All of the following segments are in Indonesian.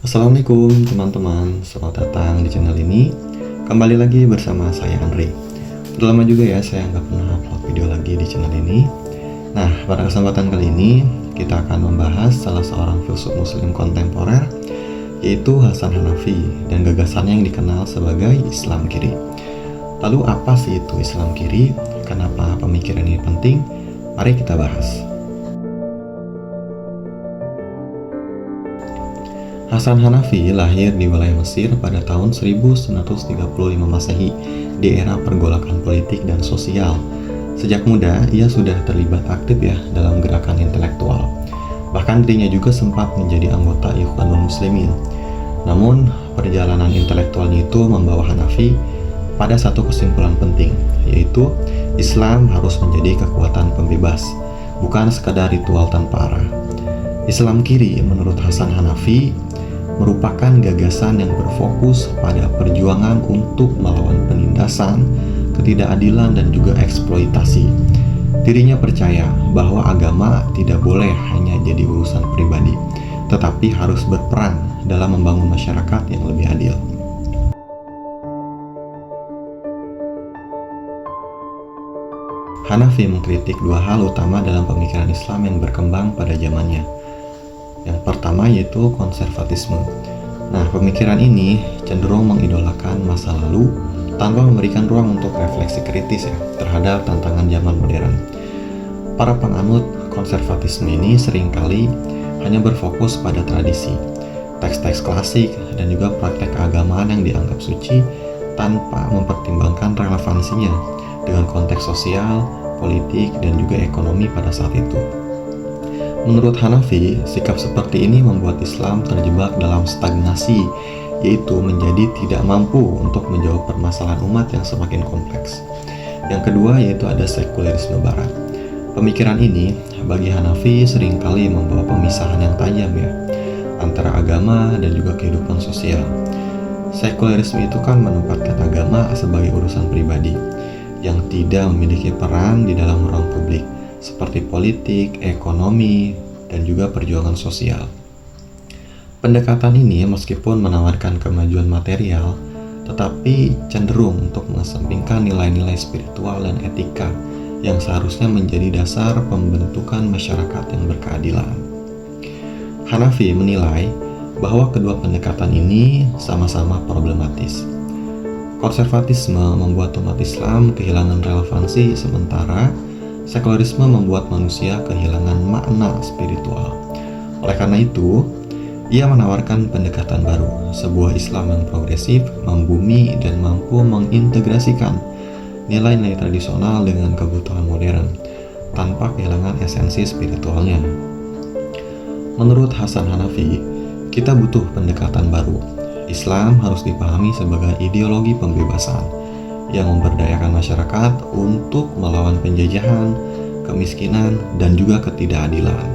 Assalamualaikum teman-teman, selamat datang di channel ini. Kembali lagi bersama saya Andre. Udah lama juga ya saya nggak pernah upload video lagi di channel ini. Nah, pada kesempatan kali ini kita akan membahas salah seorang filsuf muslim kontemporer, yaitu Hasan Hanafi, dan gagasannya yang dikenal sebagai Islam kiri. Lalu apa sih itu Islam kiri? Kenapa pemikiran ini penting? Mari kita bahas. Hasan Hanafi lahir di wilayah Mesir pada tahun 1935 Masehi di era pergolakan politik dan sosial. Sejak muda, ia sudah terlibat aktif ya dalam gerakan intelektual. Bahkan dirinya juga sempat menjadi anggota Ikhwanul Muslimin. Namun, perjalanan intelektualnya itu membawa Hanafi pada satu kesimpulan penting, yaitu Islam harus menjadi kekuatan pembebas, bukan sekadar ritual tanpa arah. Islam kiri menurut Hasan Hanafi merupakan gagasan yang berfokus pada perjuangan untuk melawan penindasan, ketidakadilan, dan juga eksploitasi. Dirinya percaya bahwa agama tidak boleh hanya jadi urusan pribadi, tetapi harus berperan dalam membangun masyarakat yang lebih adil. Hanafi mengkritik dua hal utama dalam pemikiran Islam yang berkembang pada zamannya. Yang pertama yaitu konservatisme. Nah, pemikiran ini cenderung mengidolakan masa lalu tanpa memberikan ruang untuk refleksi kritis ya terhadap tantangan zaman modern. Para penganut konservatisme ini seringkali hanya berfokus pada tradisi, teks-teks klasik, dan juga praktek keagamaan yang dianggap suci tanpa mempertimbangkan relevansinya dengan konteks sosial, politik, dan juga ekonomi pada saat itu. Menurut Hanafi, sikap seperti ini membuat Islam terjebak dalam stagnasi, yaitu menjadi tidak mampu untuk menjawab permasalahan umat yang semakin kompleks. Yang kedua yaitu ada sekulerisme barat. Pemikiran ini bagi Hanafi seringkali membawa pemisahan yang tajam ya, antara agama dan juga kehidupan sosial. Sekulerisme itu kan menempatkan agama sebagai urusan pribadi, yang tidak memiliki peran di dalam ruang publik, seperti politik, ekonomi, dan juga perjuangan sosial. Pendekatan ini meskipun menawarkan kemajuan material, tetapi cenderung untuk mengesampingkan nilai-nilai spiritual dan etika yang seharusnya menjadi dasar pembentukan masyarakat yang berkeadilan. Hanafi menilai bahwa kedua pendekatan ini sama-sama problematis. Konservatisme membuat umat Islam kehilangan relevansi, sementara sekulerisme membuat manusia kehilangan makna spiritual. Oleh karena itu, ia menawarkan pendekatan baru, sebuah Islam yang progresif, membumi, dan mampu mengintegrasikan nilai-nilai tradisional dengan kebutuhan modern, tanpa kehilangan esensi spiritualnya. Menurut Hasan Hanafi, kita butuh pendekatan baru. Islam harus dipahami sebagai ideologi pembebasan yang memberdayakan masyarakat untuk melawan penjajahan, kemiskinan, dan juga ketidakadilan.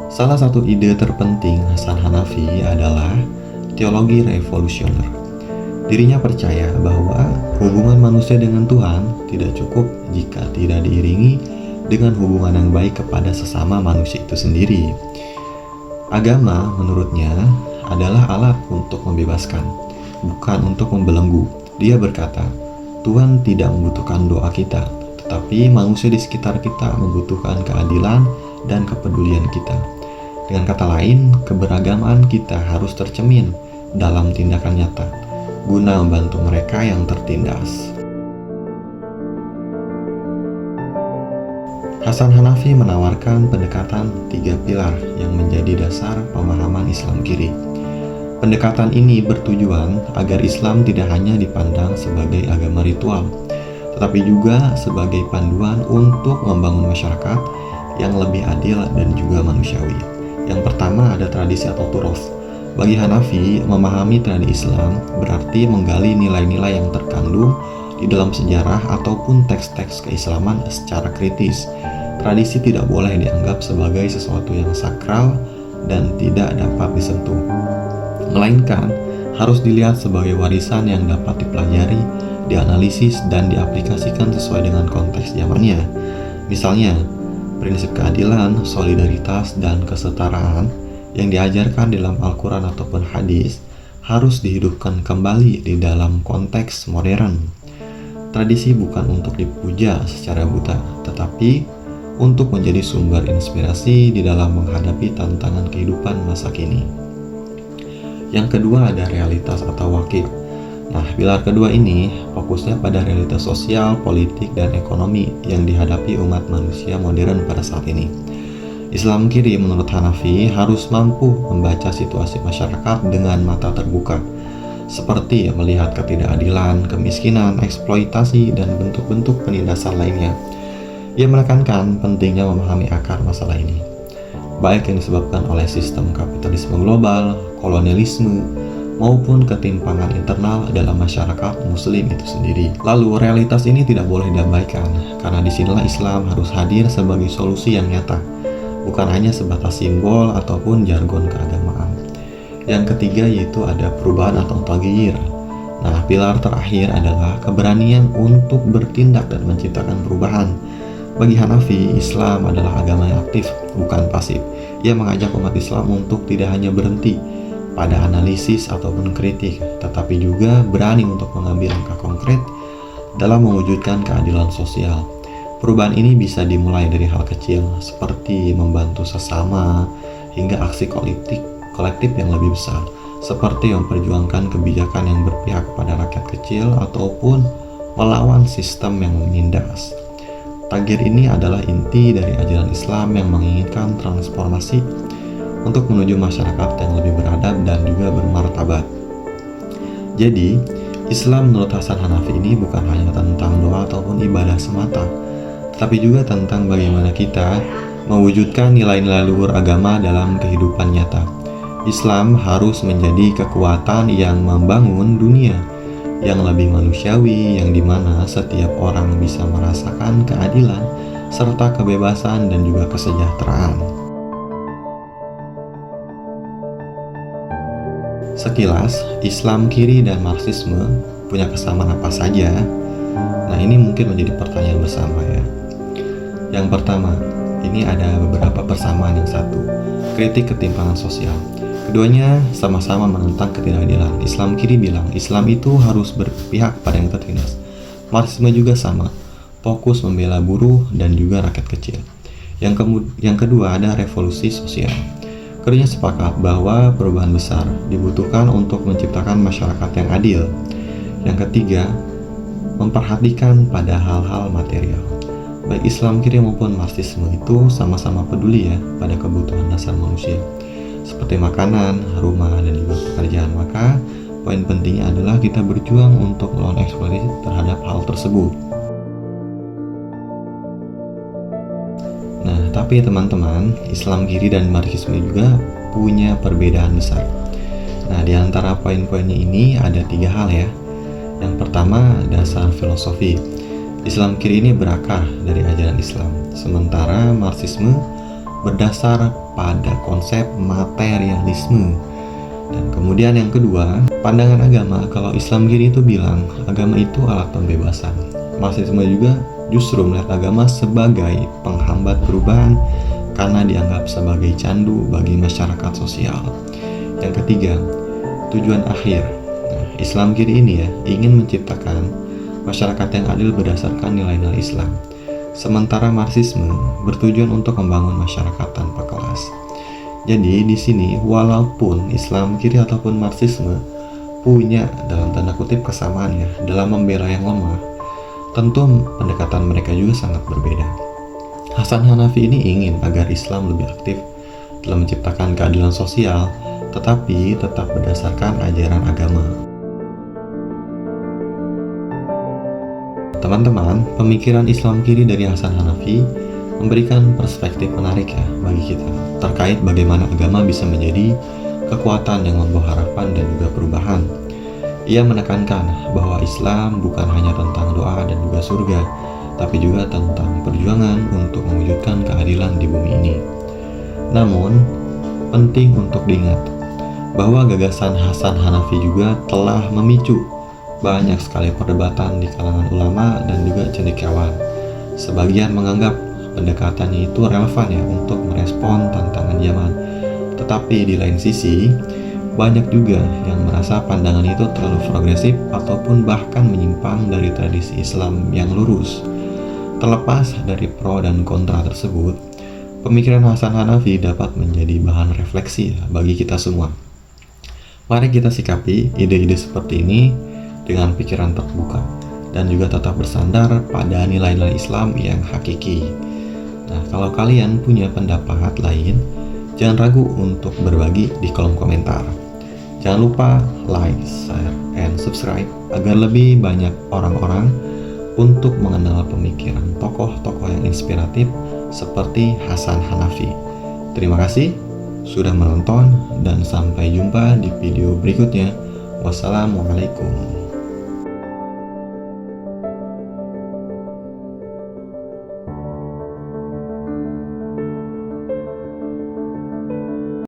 Salah satu ide terpenting Hasan Hanafi adalah teologi revolusioner. Dirinya percaya bahwa hubungan manusia dengan Tuhan tidak cukup jika tidak diiringi dengan hubungan yang baik kepada sesama manusia itu sendiri. Agama, menurutnya, adalah alat untuk membebaskan, bukan untuk membelenggu. Dia berkata, Tuhan tidak membutuhkan doa kita, tetapi manusia di sekitar kita membutuhkan keadilan dan kepedulian kita. Dengan kata lain, keberagaman kita harus tercermin dalam tindakan nyata, guna membantu mereka yang tertindas. Hasan Hanafi menawarkan pendekatan 3 pilar yang menjadi dasar pemahaman Islam kiri. Pendekatan ini bertujuan agar Islam tidak hanya dipandang sebagai agama ritual, tetapi juga sebagai panduan untuk membangun masyarakat yang lebih adil dan juga manusiawi. Yang pertama ada tradisi atau turoth. Bagi Hanafi, memahami tradisi Islam berarti menggali nilai-nilai yang terkandung di dalam sejarah ataupun teks-teks keislaman secara kritis. Tradisi tidak boleh dianggap sebagai sesuatu yang sakral dan tidak dapat disentuh, melainkan harus dilihat sebagai warisan yang dapat dipelajari, dianalisis, dan diaplikasikan sesuai dengan konteks zamannya. Misalnya, Prinsip keadilan, solidaritas, dan kesetaraan yang diajarkan dalam Al-Quran ataupun hadis harus dihidupkan kembali di dalam konteks modern. Tradisi bukan untuk dipuja secara buta, tetapi untuk menjadi sumber inspirasi di dalam menghadapi tantangan kehidupan masa kini. Yang kedua ada realitas atau wakil. Nah, pilar kedua ini fokusnya pada realitas sosial, politik, dan ekonomi yang dihadapi umat manusia modern pada saat ini. Islam kiri menurut Hanafi harus mampu membaca situasi masyarakat dengan mata terbuka, seperti melihat ketidakadilan, kemiskinan, eksploitasi, dan bentuk-bentuk penindasan lainnya. Ia menekankan pentingnya memahami akar masalah ini, baik yang disebabkan oleh sistem kapitalisme global, kolonialisme, maupun ketimpangan internal dalam masyarakat muslim itu sendiri. Lalu realitas ini tidak boleh diabaikan, karena disinilah Islam harus hadir sebagai solusi yang nyata, bukan hanya sebatas simbol ataupun jargon keagamaan. Yang ketiga yaitu ada perubahan atau taghyir. Nah, pilar terakhir adalah keberanian untuk bertindak dan menciptakan perubahan. Bagi Hanafi, Islam adalah agama yang aktif, bukan pasif. Ia mengajak umat Islam untuk tidak hanya berhenti pada analisis ataupun kritik, tetapi juga berani untuk mengambil langkah konkret dalam mewujudkan keadilan sosial. Perubahan ini bisa dimulai dari hal kecil, seperti membantu sesama, hingga aksi kolektif yang lebih besar, seperti memperjuangkan kebijakan yang berpihak pada rakyat kecil ataupun melawan sistem yang menindas. Taghyir ini adalah inti dari ajaran Islam yang menginginkan transformasi untuk menuju masyarakat yang lebih beradab dan juga bermartabat. Jadi, Islam menurut Hasan Hanafi ini bukan hanya tentang doa ataupun ibadah semata, tetapi juga tentang bagaimana kita mewujudkan nilai-nilai luhur agama dalam kehidupan nyata. Islam harus menjadi kekuatan yang membangun dunia yang lebih manusiawi, yang dimana setiap orang bisa merasakan keadilan serta kebebasan dan juga kesejahteraan. Sekilas, Islam kiri dan Marxisme punya kesamaan apa saja? Nah, ini mungkin menjadi pertanyaan bersama ya. Yang pertama, ini ada beberapa persamaan. Yang satu, kritik ketimpangan sosial. Keduanya sama-sama menentang ketidakadilan. Islam kiri bilang Islam itu harus berpihak pada yang tertindas. Marxisme juga sama, fokus membela buruh dan juga rakyat kecil. Yang kedua ada revolusi sosial. Keduanya sepakat bahwa perubahan besar dibutuhkan untuk menciptakan masyarakat yang adil. Yang ketiga, memperhatikan pada hal-hal material. Baik Islam kiri maupun Marxisme itu sama-sama peduli ya pada kebutuhan dasar manusia, seperti makanan, rumah, dan juga pekerjaan. Maka poin pentingnya adalah kita berjuang untuk melawan eksploitasi terhadap hal tersebut. Nah, tapi teman-teman, Islam kiri dan Marxisme juga punya perbedaan besar. Nah, di antara poin-poinnya ini ada 3 hal ya. Yang pertama, dasar filosofi. Islam kiri ini berakar dari ajaran Islam, sementara Marxisme berdasar pada konsep materialisme. Dan kemudian yang kedua, pandangan agama. Kalau Islam kiri itu bilang agama itu alat pembebasan, Marxisme juga justru melihat agama sebagai penghambat perubahan karena dianggap sebagai candu bagi masyarakat sosial. Yang ketiga, tujuan akhir. Nah, Islam kiri ini ya ingin menciptakan masyarakat yang adil berdasarkan nilai-nilai Islam. Sementara Marxisme bertujuan untuk membangun masyarakat tanpa kelas. Jadi di sini walaupun Islam kiri ataupun Marxisme punya dalam tanda kutip kesamaan ya dalam membela yang lemah, tentu pendekatan mereka juga sangat berbeda. Hasan Hanafi ini ingin agar Islam lebih aktif dalam menciptakan keadilan sosial, tetapi tetap berdasarkan ajaran agama. Teman-teman, pemikiran Islam kiri dari Hasan Hanafi memberikan perspektif menarik ya bagi kita terkait bagaimana agama bisa menjadi kekuatan yang membawa harapan dan juga perubahan. Ia menekankan bahwa Islam bukan hanya tentang doa dan juga surga, tapi juga tentang perjuangan untuk mewujudkan keadilan di bumi ini. Namun, penting untuk diingat bahwa gagasan Hasan Hanafi juga telah memicu banyak sekali perdebatan di kalangan ulama dan juga cendekiawan. Sebagian menganggap pendekatannya itu relevan ya untuk merespon tantangan zaman. Tetapi di lain sisi, banyak juga yang merasa pandangan itu terlalu progresif ataupun bahkan menyimpang dari tradisi Islam yang lurus. Terlepas dari pro dan kontra tersebut, pemikiran Hasan Hanafi dapat menjadi bahan refleksi bagi kita semua. Mari kita sikapi ide-ide seperti ini dengan pikiran terbuka dan juga tetap bersandar pada nilai-nilai Islam yang hakiki. Nah, kalau kalian punya pendapat lain, jangan ragu untuk berbagi di kolom komentar. Jangan lupa like, share, and subscribe agar lebih banyak orang-orang untuk mengenal pemikiran tokoh-tokoh yang inspiratif seperti Hasan Hanafi. Terima kasih sudah menonton dan sampai jumpa di video berikutnya. Wassalamualaikum.